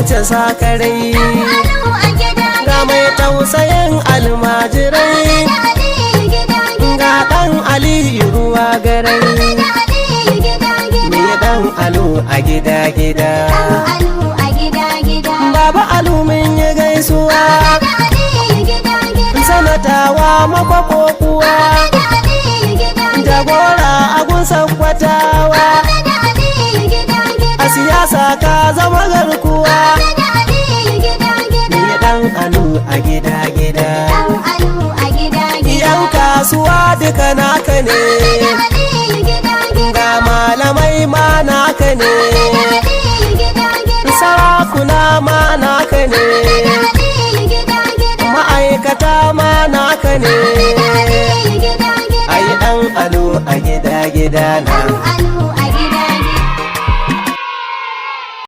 wuce sakarai, ga mai tausayin almajirai, ga ɗan Aliyu ruwa garai, me ɗan Alu a gida-gida. Baba Alu mun yi gaisuwa, sanatawa makwako kuwa, jagora agun sakkwatawa, a siyasa ka zama garkuwa, me ɗan Alu a gida-gida. Yan kasuwa duka naka ne, ga malamai ma naka ne, sarakuna ma naka ne, ma'aikata ma naka ne, ai ɗan Alu a gida-gida na.